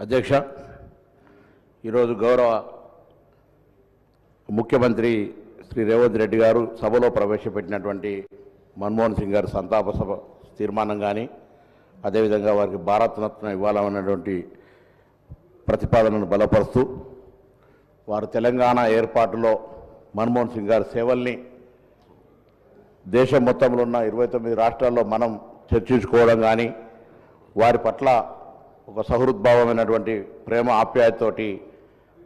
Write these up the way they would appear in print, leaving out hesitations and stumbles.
అధ్యక్ష, ఈరోజు గౌరవ ముఖ్యమంత్రి శ్రీ రేవంత్ రెడ్డి గారు సభలో ప్రవేశపెట్టినటువంటి మన్మోహన్ సింగ్ గారి సంతాప సభ తీర్మానం కానీ, అదేవిధంగా వారికి భారతరత్న ఇవ్వాలన్నటువంటి ప్రతిపాదనను బలపరుస్తూ వారు తెలంగాణ ఏర్పాటులో మన్మోహన్ సింగ్ గారి సేవల్ని దేశం మొత్తంలో ఉన్న 29 రాష్ట్రాల్లో మనం చర్చించుకోవడం కానీ, వారి పట్ల ఒక సహృద్భావమైనటువంటి ప్రేమ ఆప్యాయతతోటి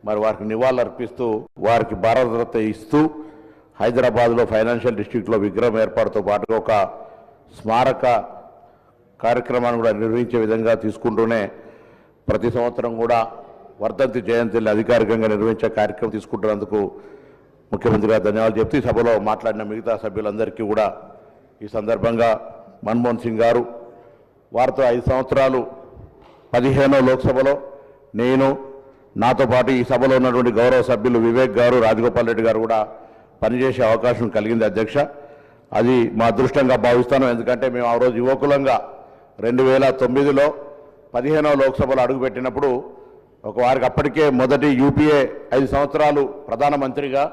మరి వారికి నివాళులర్పిస్తూ వారికి భారతరత్న ఇస్తూ హైదరాబాద్లో ఫైనాన్షియల్ డిస్ట్రిక్ట్లో విగ్రహం ఏర్పాటుతో పాటుగా ఒక స్మారక కార్యక్రమాన్ని కూడా నిర్వహించే విధంగా తీసుకుంటూనే ప్రతి సంవత్సరం కూడా వర్ధంతి జయంతిని అధికారికంగా నిర్వహించే కార్యక్రమం తీసుకుంటున్నందుకు ముఖ్యమంత్రి గారు ధన్యవాదాలు చెప్తూ ఈ సభలో మాట్లాడిన మిగతా సభ్యులందరికీ కూడా ఈ సందర్భంగా మన్మోహన్ సింగ్ గారు వారితో 5 సంవత్సరాలు 15వ లోక్సభలో నేను, నాతో పాటు ఈ సభలో ఉన్నటువంటి గౌరవ సభ్యులు వివేక్ గారు, రాజగోపాల్ రెడ్డి గారు కూడా పనిచేసే అవకాశం కలిగింది అధ్యక్ష. అది మా అదృష్టంగా భావిస్తాను. ఎందుకంటే మేము ఆ రోజు యువకులంగా 2009లో 15వ లోక్సభలో అడుగుపెట్టినప్పుడు వారికి అప్పటికే మొదటి యూపీఏ 5 సంవత్సరాలు ప్రధానమంత్రిగా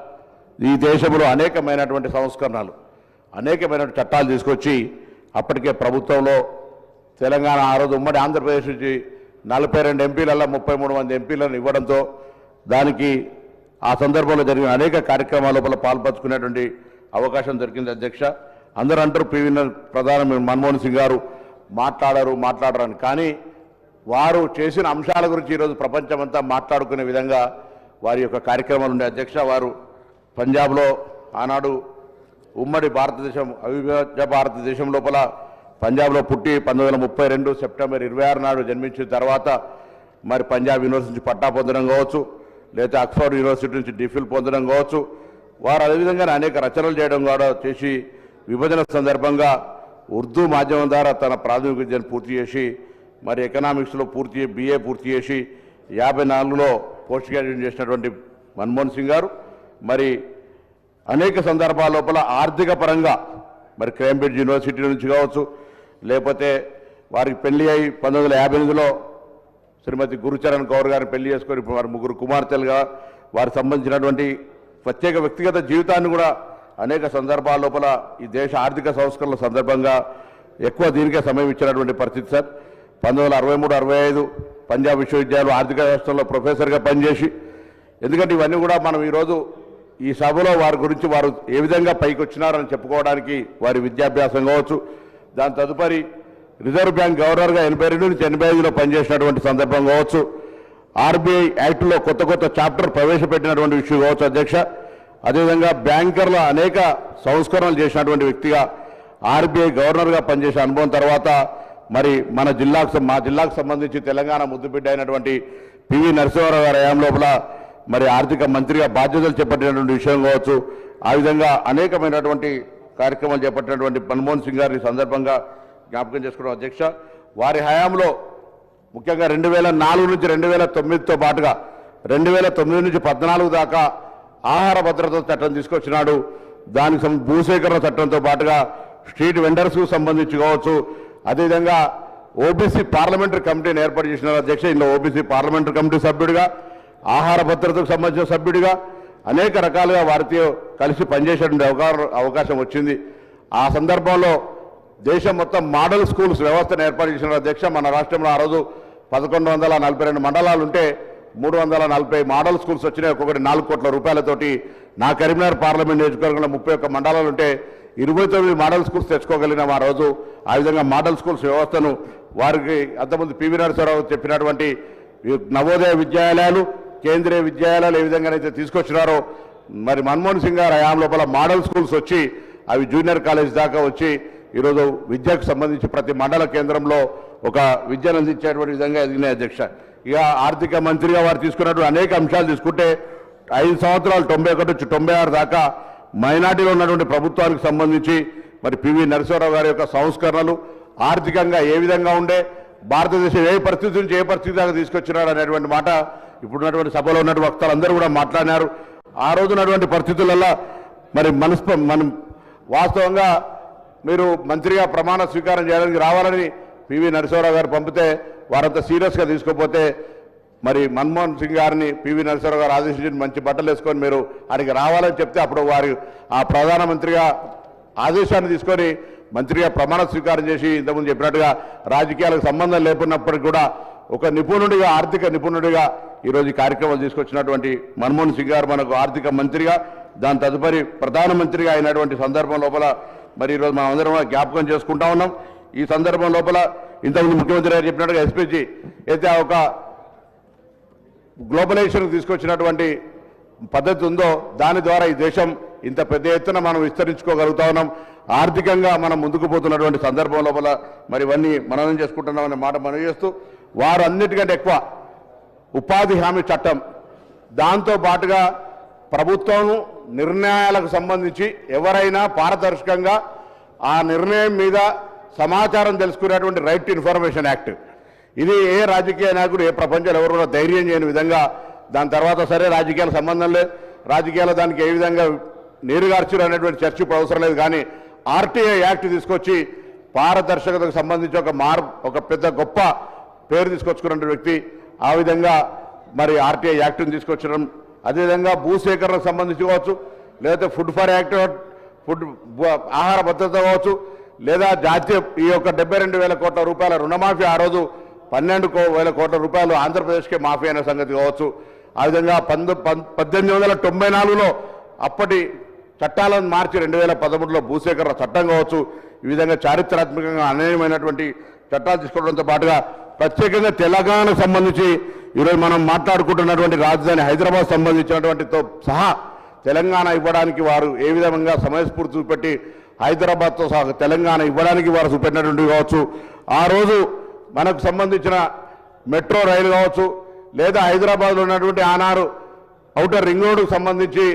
ఈ దేశంలో అనేకమైనటువంటి సంస్కరణలు, అనేకమైనటువంటి చట్టాలు తీసుకొచ్చి అప్పటికే ప్రభుత్వంలో తెలంగాణ ఆ రోజు ఉమ్మడి ఆంధ్రప్రదేశ్ నుంచి 42 ఎంపీలలో 33 మంది ఎంపీలను ఇవ్వడంతో దానికి ఆ సందర్భంలో జరిగిన అనేక కార్యక్రమాల లోపల పాల్పంచుకునేటువంటి అవకాశం దొరికింది అధ్యక్ష. అందరూ అంటారు ప్రధాని మన్మోహన్ సింగ్ గారు మాట్లాడరని, కానీ వారు చేసిన అంశాల గురించి ఈరోజు ప్రపంచమంతా మాట్లాడుకునే విధంగా వారి యొక్క కార్యక్రమాలు ఉండే అధ్యక్ష. వారు పంజాబ్లో ఆనాడు ఉమ్మడి భారతదేశం అవిభాజ్య భారతదేశం లోపల పంజాబ్లో పుట్టి 1932 సెప్టెంబర్ 26 నాడు జన్మించిన తర్వాత మరి పంజాబ్ యూనివర్సిటీ నుంచి పట్టా పొందడం కావచ్చు, లేదా ఆక్స్ఫర్డ్ యూనివర్సిటీ నుంచి డిఫిల్ పొందడం కావచ్చు, వారు అదేవిధంగా అనేక రచనలు చేయడం కూడా చేసి విభజన సందర్భంగా ఉర్దూ మాధ్యమం ద్వారా తన ప్రాథమిక విద్యను పూర్తి చేసి మరి ఎకనామిక్స్లో BA పూర్తి చేసి 54లో పోస్ట్ గ్రాడ్యుయేషన్ చేసినటువంటి మన్మోహన్ సింగ్ గారు మరి అనేక సందర్భాల లోపల ఆర్థిక పరంగా మరి కేంబ్రిడ్జ్ యూనివర్సిటీ నుంచి కావచ్చు, లేకపోతే వారికి పెళ్లి అయి 1958లో శ్రీమతి గురుచరణ్ కౌర్ గారిని పెళ్లి చేసుకొని వారి 3 కుమార్తెలుగా వారికి సంబంధించినటువంటి ప్రత్యేక వ్యక్తిగత జీవితాన్ని కూడా అనేక సందర్భాల లోపల ఈ దేశ ఆర్థిక సంస్కరణల సందర్భంగా ఎక్కువ దీనికే సమయం ఇచ్చినటువంటి పరిస్థితి సార్. 1963-65 పంజాబ్ విశ్వవిద్యాలయం ఆర్థిక శాస్త్రంలో ప్రొఫెసర్గా పనిచేసి, ఎందుకంటే ఇవన్నీ కూడా మనం ఈరోజు ఈ సభలో వారి గురించి వారు ఏ విధంగా పైకి వచ్చినారని చెప్పుకోవడానికి వారి విద్యాభ్యాసం కావచ్చు, దాని తదుపరి రిజర్వ్ బ్యాంక్ గవర్నర్గా 82 నుంచి 85లో పనిచేసినటువంటి సందర్భం కావచ్చు, ఆర్బీఐ యాక్ట్లో కొత్త చాప్టర్ ప్రవేశపెట్టినటువంటి విషయం కావచ్చు అధ్యక్ష. అదేవిధంగా బ్యాంకర్ల అనేక సంస్కరణలు చేసినటువంటి వ్యక్తిగా ఆర్బీఐ గవర్నర్గా పనిచేసే అనుభవం తర్వాత మరి మా జిల్లాకు సంబంధించి తెలంగాణ ముద్దుబిడ్డ అయినటువంటి పివి నరసింహారావు గారి హయాం లోపల మరి ఆర్థిక మంత్రిగా బాధ్యతలు చేపట్టినటువంటి విషయం కావచ్చు, ఆ విధంగా అనేకమైనటువంటి కార్యక్రమాలు చేపట్టినటువంటి మన్మోహన్ సింగ్ గారిని సందర్భంగా జ్ఞాపకం చేసుకోవడం అధ్యక్ష. వారి హయాంలో ముఖ్యంగా 2004 నుంచి 2009తో పాటుగా 2009 నుంచి 14 దాకా ఆహార భద్రత చట్టం తీసుకొచ్చినాడు. దానికి భూసేకరణ చట్టంతో పాటుగా స్ట్రీట్ వెండర్స్కు సంబంధించి కావచ్చు, అదేవిధంగా ఓబీసీ పార్లమెంటరీ కమిటీని ఏర్పాటు చేసినారు అధ్యక్ష. ఇందులో ఓబీసీ పార్లమెంటరీ కమిటీ సభ్యుడిగా, ఆహార భద్రతకు సంబంధించిన సభ్యుడిగా అనేక రకాలుగా వారితో కలిసి పనిచేసేటువంటి అవకాశం వచ్చింది. ఆ సందర్భంలో దేశం మొత్తం మోడల్ స్కూల్స్ వ్యవస్థను ఏర్పాటు చేసిన అధ్యక్ష. మన రాష్ట్రంలో ఆ రోజు 1142 మండలాలు ఉంటే 340 మోడల్ స్కూల్స్ వచ్చినాయి. ఒక్కొక్కటి 4 కోట్ల రూపాయలతోటి. నా కరీంనగర్ పార్లమెంట్ నియోజకవర్గంలో 31 మండలాలు ఉంటే 29 మోడల్ స్కూల్స్ తెచ్చుకోగలిగినాం ఆ రోజు. ఆ విధంగా మోడల్ స్కూల్స్ వ్యవస్థను వారికి అంతకుముందు పివి నరసింహారావు చెప్పినటువంటి నవోదయ విద్యాలయాలు, కేంద్రీయ విద్యాలయాలు ఏ విధంగానైతే తీసుకొచ్చినారో మరి మన్మోహన్ సింగ్ గారు హయాం లోపల మోడల్ స్కూల్స్ వచ్చి అవి జూనియర్ కాలేజ్ దాకా వచ్చి ఈరోజు విద్యకు సంబంధించి ప్రతి మండల కేంద్రంలో ఒక విద్యను అందించేటువంటి విధంగా ఎదిగినాయి అధ్యక్ష. ఇక ఆర్థిక మంత్రిగా వారు తీసుకున్నటువంటి అనేక అంశాలు తీసుకుంటే 5 సంవత్సరాలు 91 నుంచి 96 దాకా మైనార్టీలో ఉన్నటువంటి ప్రభుత్వానికి సంబంధించి మరి పివి నరసింహారావు గారి యొక్క సంస్కరణలు ఆర్థికంగా ఏ విధంగా ఉండే, భారతదేశం ఏ పరిస్థితి నుంచి ఏ పరిస్థితి దాకా తీసుకొచ్చినారు అనేటువంటి మాట ఇప్పుడున్నటువంటి సభలో ఉన్నటువంటి వక్తలు అందరూ కూడా మాట్లాడినారు. ఆ రోజు ఉన్నటువంటి పరిస్థితులలో మరి మనం వాస్తవంగా మీరు మంత్రిగా ప్రమాణ స్వీకారం చేయడానికి రావాలని పివి నరసింహారావు గారు పంపితే వారంతా సీరియస్గా తీసుకోకపోతే మరి మన్మోహన్ సింగ్ గారిని పివి నరసింహారావు గారు ఆదేశించి మంచి బట్టలు వేసుకొని మీరు ఆయనకి రావాలని చెప్తే అప్పుడు వారు ఆ ప్రధానమంత్రిగా ఆదేశాన్ని తీసుకొని మంత్రిగా ప్రమాణ స్వీకారం చేసి ఇంతకుముందు చెప్పినట్టుగా రాజకీయాలకు సంబంధం లేకున్నప్పటికీ కూడా ఒక నిపుణుడిగా ఆర్థిక నిపుణుడిగా ఈరోజు ఈ కార్యక్రమాలు తీసుకొచ్చినటువంటి మన్మోహన్ సింగ్ గారు మనకు ఆర్థిక మంత్రిగా దాని తదుపరి ప్రధానమంత్రిగా అయినటువంటి సందర్భం లోపల మరి ఈరోజు మనం అందరం జ్ఞాపకం చేసుకుంటా ఉన్నాం. ఈ సందర్భం లోపల ఇంతకుముందు ముఖ్యమంత్రి గారు చెప్పినట్టుగా ఎస్పీజీ అయితే ఒక గ్లోబలైజేషన్ తీసుకొచ్చినటువంటి పద్ధతి ఉందో దాని ద్వారా ఈ దేశం ఇంత పెద్ద ఎత్తున మనం విస్తరించుకోగలుగుతా ఉన్నాం. ఆర్థికంగా మనం ముందుకు పోతున్నటువంటి సందర్భం లోపల మరి ఇవన్నీ మననం చేసుకుంటున్నామనే మాట మనం చేస్తూ వారు అన్నిటికంటే ఎక్కువ ఉపాధి హామీ చట్టం దాంతో పాటుగా ప్రభుత్వం నిర్ణయాలకు సంబంధించి ఎవరైనా పారదర్శకంగా ఆ నిర్ణయం మీద సమాచారం తెలుసుకునేటువంటి రైట్ టు ఇన్ఫర్మేషన్ యాక్ట్ ఇది ఏ రాజకీయ నాయకుడు ఏ ప్రపంచంలో ఎవరు కూడా ధైర్యం చేయని విధంగా దాని తర్వాత సరే రాజకీయాల సంబంధం లేదు రాజకీయాలు దానికి ఏ విధంగా నీరుగార్చులు అనేటువంటి చర్చ ఇప్పుడు అవసరం లేదు కానీ ఆర్టీఐ యాక్ట్ తీసుకొచ్చి పారదర్శకతకు సంబంధించి ఒక పెద్ద గొప్ప పేరు తీసుకొచ్చుకున్న వ్యక్తి ఆ విధంగా మరి ఆర్టీఐ యాక్ట్ని తీసుకొచ్చడం అదేవిధంగా భూసేకరణకు సంబంధించి కావచ్చు లేదా ఫుడ్ ఫర్ యాక్ట్ ఆహార భద్రత కావచ్చు లేదా జాతీయ ఈ యొక్క 72,000 కోట్ల రూపాయల రుణమాఫీ ఆ రోజు 12,000 కోట్ల రూపాయలు ఆంధ్రప్రదేశ్కే మాఫీ అనే సంగతి కావచ్చు ఆ విధంగా 1894లో అప్పటి చట్టాలను మార్చి 2013లో భూసేకరణ చట్టం కావచ్చు ఈ విధంగా చారిత్రాత్మకంగా అనేకమైనటువంటి చట్టాలు తీసుకోవడంతో పాటుగా ప్రత్యేకంగా తెలంగాణకు సంబంధించి ఈరోజు మనం మాట్లాడుకుంటున్నటువంటి రాజధాని హైదరాబాద్ సంబంధించినటువంటితో సహా తెలంగాణ ఇవ్వడానికి వారు ఏ విధంగా సమయస్ఫూర్తి చూపెట్టి హైదరాబాద్తో సహా తెలంగాణ ఇవ్వడానికి వారు చూపెట్టినటువంటి కావచ్చు ఆ రోజు మనకు సంబంధించిన మెట్రో రైలు కావచ్చు లేదా హైదరాబాద్లో ఉన్నటువంటి ఆనాడు ఔటర్ రింగ్ రోడ్డుకు సంబంధించి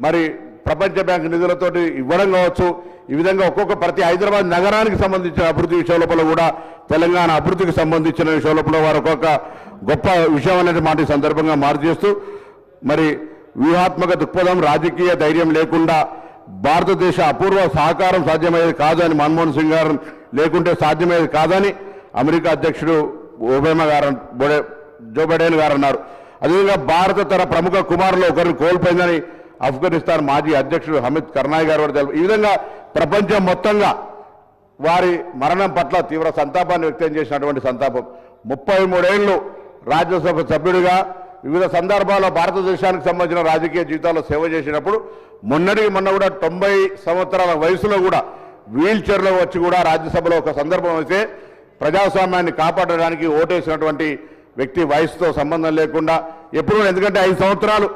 మరి ప్రపంచ బ్యాంక్ నిధులతోటి ఇవ్వడం కావచ్చు ఈ విధంగా ఒక్కొక్క ప్రతి హైదరాబాద్ నగరానికి సంబంధించిన అభివృద్ధి విషయం లోపల కూడా తెలంగాణ అభివృద్ధికి సంబంధించిన విషయం లోపల వారు ఒక్కొక్క గొప్ప విషయం అనేది మాట సందర్భంగా మార్చేస్తూ మరి వ్యూహాత్మక దృక్పథం రాజకీయ ధైర్యం లేకుండా భారతదేశ అపూర్వ సహకారం సాధ్యమయ్యేది కాదు అని మన్మోహన్ సింగ్ గారు లేకుంటే సాధ్యమయ్యేది కాదని అమెరికా అధ్యక్షుడు ఒబామా గారు జో బైడెన్ గారు అన్నారు. అదేవిధంగా భారత తన ప్రముఖ కుమారులు ఒకరిని కోల్పోయిందని ఆఫ్ఘనిస్తాన్ మాజీ అధ్యక్షుడు హమీద్ కర్నాయ్ గారు కూడా తెలిపారు. ఈ విధంగా ప్రపంచం మొత్తంగా వారి మరణం పట్ల తీవ్ర సంతాపాన్ని వ్యక్తం చేసినటువంటి సంతాపం 33 ఏళ్ళు రాజ్యసభ సభ్యుడిగా వివిధ సందర్భాల్లో భారతదేశానికి సంబంధించిన రాజకీయ జీవితాల్లో సేవ చేసినప్పుడు మొన్న కూడా 90 సంవత్సరాల వయసులో కూడా వీల్ చైర్లో వచ్చి కూడా రాజ్యసభలో ఒక సందర్భం అయితే ప్రజాస్వామ్యాన్ని కాపాడడానికి ఓటేసినటువంటి వ్యక్తి వయసుతో సంబంధం లేకుండా ఎప్పుడు ఎందుకంటే 5 సంవత్సరాలు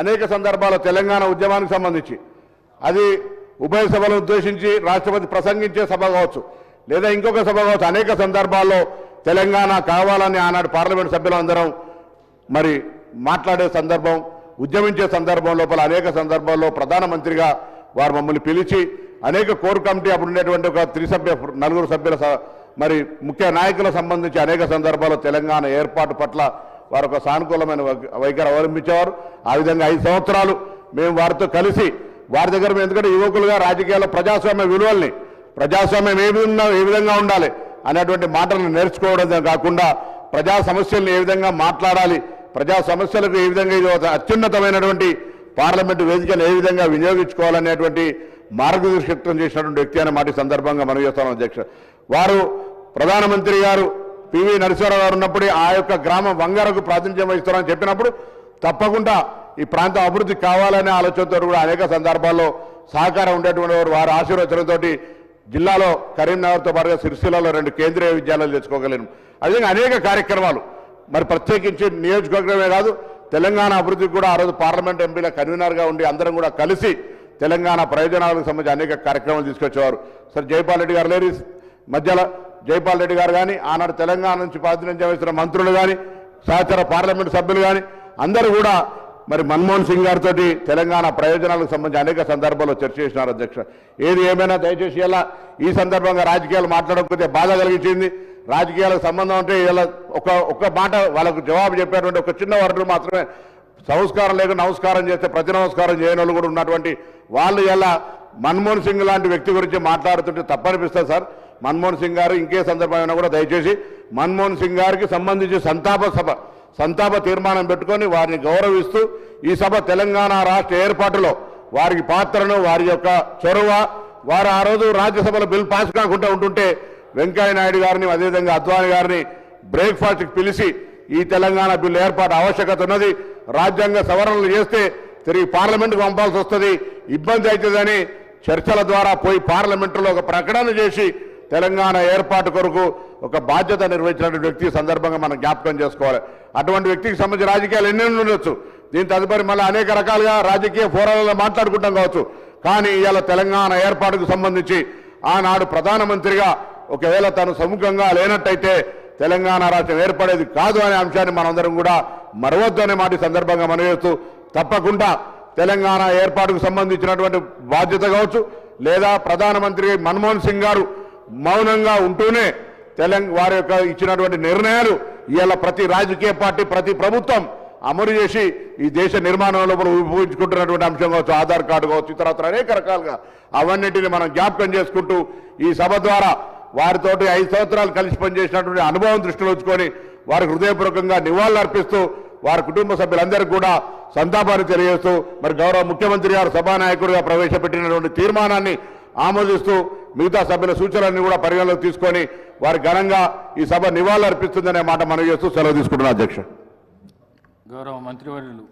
అనేక సందర్భాల్లో తెలంగాణ ఉద్యమానికి సంబంధించి అది ఉభయ సభలను ఉద్దేశించి రాష్ట్రపతి ప్రసంగించే సభ కావచ్చు లేదా ఇంకొక సభ కావచ్చు అనేక సందర్భాల్లో తెలంగాణ కావాలని ఆనాడు పార్లమెంట్ సభ్యులందరం మరి మాట్లాడే సందర్భం ఉద్యమించే సందర్భం లోపల అనేక సందర్భాల్లో ప్రధానమంత్రిగా వారు మమ్మల్ని పిలిచి అనేక కోర్ కమిటీ అప్పుడు ఉండేటువంటి ఒక 4 సభ్యుల మరి ముఖ్య నాయకులకు సంబంధించి అనేక సందర్భాల్లో తెలంగాణ ఏర్పాటు పట్ల వారు ఒక సానుకూలమైన వైఖరి అవలంబించేవారు. ఆ విధంగా 5 సంవత్సరాలు మేము వారితో కలిసి వారి దగ్గర ఎందుకంటే యువకులుగా రాజకీయాల్లో ప్రజాస్వామ్య విలువల్ని ప్రజాస్వామ్యం ఏ విధంగా ఉండాలి అనేటువంటి మాటలను నేర్చుకోవడం కాకుండా ప్రజా సమస్యలను ఏ విధంగా మాట్లాడాలి ప్రజా సమస్యలకు ఏ విధంగా ఇది అత్యున్నతమైనటువంటి పార్లమెంటు వేదికను ఏ విధంగా వినియోగించుకోవాలనేటువంటి మార్గదర్శకత్వం చేసినటువంటి వ్యక్తి అనే మాట సందర్భంగా మనం చేస్తాం. అధ్యక్ష వారు ప్రధానమంత్రి గారు పివి నరసింహారావు గారు ఉన్నప్పుడే ఆ యొక్క గ్రామం వంగరకు ప్రాతినిధ్యం వహిస్తారని చెప్పినప్పుడు తప్పకుండా ఈ ప్రాంతం అభివృద్ధి కావాలనే ఆలోచనతో కూడా అనేక సందర్భాల్లో సహకారం ఉండేటువంటి వారి ఆశీర్వచనంతో జిల్లాలో కరీంనగర్తో పాటుగా సిరిసిల్లలో 2 కేంద్రీయ విద్యాలయాలు తెచ్చుకోగలిగాం. అదేవిధంగా అనేక కార్యక్రమాలు మరి ప్రత్యేకించి నియోజకవర్గమే కాదు తెలంగాణ అభివృద్ధికి కూడా ఆ రోజు పార్లమెంట్ ఎంపీల కన్వీనర్గా ఉండి అందరం కూడా కలిసి తెలంగాణ ప్రయోజనాలకు సంబంధించి అనేక కార్యక్రమాలు తీసుకొచ్చేవారు. సరే జైపాల్ రెడ్డి గారు లేరు మధ్యలో జైపాల్ రెడ్డి గారు కానీ ఆనాడు తెలంగాణ నుంచి ప్రాతినిధ్యం వహిస్తున్న మంత్రులు కానీ సహచర పార్లమెంట్ సభ్యులు కానీ అందరూ కూడా మరి మన్మోహన్ సింగ్ గారితో తెలంగాణ ప్రయోజనాలకు సంబంధించి అనేక సందర్భాల్లో చర్చ చేసినారు. అధ్యక్ష ఏది ఏమైనా దయచేసి ఇలా ఈ సందర్భంగా రాజకీయాలు మాట్లాడకపోతే బాధ కలిగించింది. రాజకీయాలకు సంబంధం అంటే ఇలా ఒక మాట వాళ్ళకు జవాబు చెప్పేటువంటి ఒక చిన్న వర్గం మాత్రమే సంస్కారం లేక నమస్కారం చేస్తే ప్రతి నమస్కారం చేయని వాళ్ళు కూడా ఉన్నటువంటి వాళ్ళు ఇలా మన్మోహన్ సింగ్ లాంటి వ్యక్తి గురించి మాట్లాడుతుంటే తప్పనిపిస్తుంది సార్. మన్మోహన్ సింగ్ గారు ఇంకే సందర్భమైనా కూడా దయచేసి మన్మోహన్ సింగ్ గారికి సంబంధించి సంతాప సభ సంతాప తీర్మానం పెట్టుకొని వారిని గౌరవిస్తూ ఈ సభ తెలంగాణ రాష్ట్ర ఏర్పాటులో వారికి పాత్రను వారి యొక్క చొరవ వారు ఆ రోజు రాజ్యసభలో బిల్ పాస్ కాకుండా ఉంటుంటే వెంకయ్య నాయుడు గారిని అదేవిధంగా అద్వానీ గారిని బ్రేక్ఫాస్ట్కి పిలిచి ఈ తెలంగాణ బిల్లు ఏర్పాటు ఆవశ్యకత ఉన్నది, రాజ్యాంగ సవరణలు చేస్తే తిరిగి పార్లమెంటుకు పంపాల్సి వస్తుంది, ఇబ్బంది అవుతుందని చర్చల ద్వారా పోయి పార్లమెంటులో ఒక ప్రకటన చేసి తెలంగాణ ఏర్పాటు కొరకు ఒక బాధ్యత నిర్వహించినటువంటి వ్యక్తి సందర్భంగా మనం జ్ఞాపకం చేసుకోవాలి. అటువంటి వ్యక్తికి సంబంధించిన రాజకీయాలు ఎన్ని ఉండొచ్చు, దీని తదుపరి మళ్ళీ అనేక రకాలుగా రాజకీయ ఫోరాలలో మాట్లాడుకుంటాం కావచ్చు. కానీ ఇవాళ తెలంగాణ ఏర్పాటుకు సంబంధించి ఆనాడు ప్రధానమంత్రిగా ఒకవేళ తను సముఖంగా లేనట్టయితే తెలంగాణ రాష్ట్రం ఏర్పడేది కాదు అనే అంశాన్ని మనందరం కూడా మరవద్దు అనే మాట సందర్భంగా మనం చేస్తూ తప్పకుండా తెలంగాణ ఏర్పాటుకు సంబంధించినటువంటి బాధ్యత కావచ్చు లేదా ప్రధానమంత్రి మన్మోహన్ సింగ్ గారు మౌనంగా ఉంటూనే వారి యొక్క ఇచ్చినటువంటి నిర్ణయాలు ఇవాళ ప్రతి రాజకీయ పార్టీ ప్రతి ప్రభుత్వం అమలు చేసి ఈ దేశ నిర్మాణంలో ఉపయోగించుకుంటున్నటువంటి అంశం కావచ్చు, ఆధార్ కార్డు కావచ్చు, ఇతరత్ర అనేక రకాలుగా అవన్నిటిని మనం జ్ఞాపకం చేసుకుంటూ ఈ సభ ద్వారా వారితోటి 5 సంవత్సరాలు కలిసి పనిచేసినటువంటి అనుభవం దృష్టిలో ఉంచుకొని వారికి హృదయపూర్వకంగా నివాళులు అర్పిస్తూ వారి కుటుంబ సభ్యులందరికీ కూడా సంతాపాన్ని తెలియజేస్తూ మరి గౌరవ ముఖ్యమంత్రి గారు సభానాయకుడిగా ప్రవేశపెట్టినటువంటి తీర్మానాన్ని ఆమోదిస్తూ మిగతా సభ్యుల సూచనలన్నీ కూడా పరిగణలోకి తీసుకొని వారి ఘనంగా ఈ సభ నివాళులు అర్పిస్తుందనే మాట మనం చేస్తూ సెలవు తీసుకుంటున్నాం. అధ్యక్ష గౌరవ మంత్రివర్యులు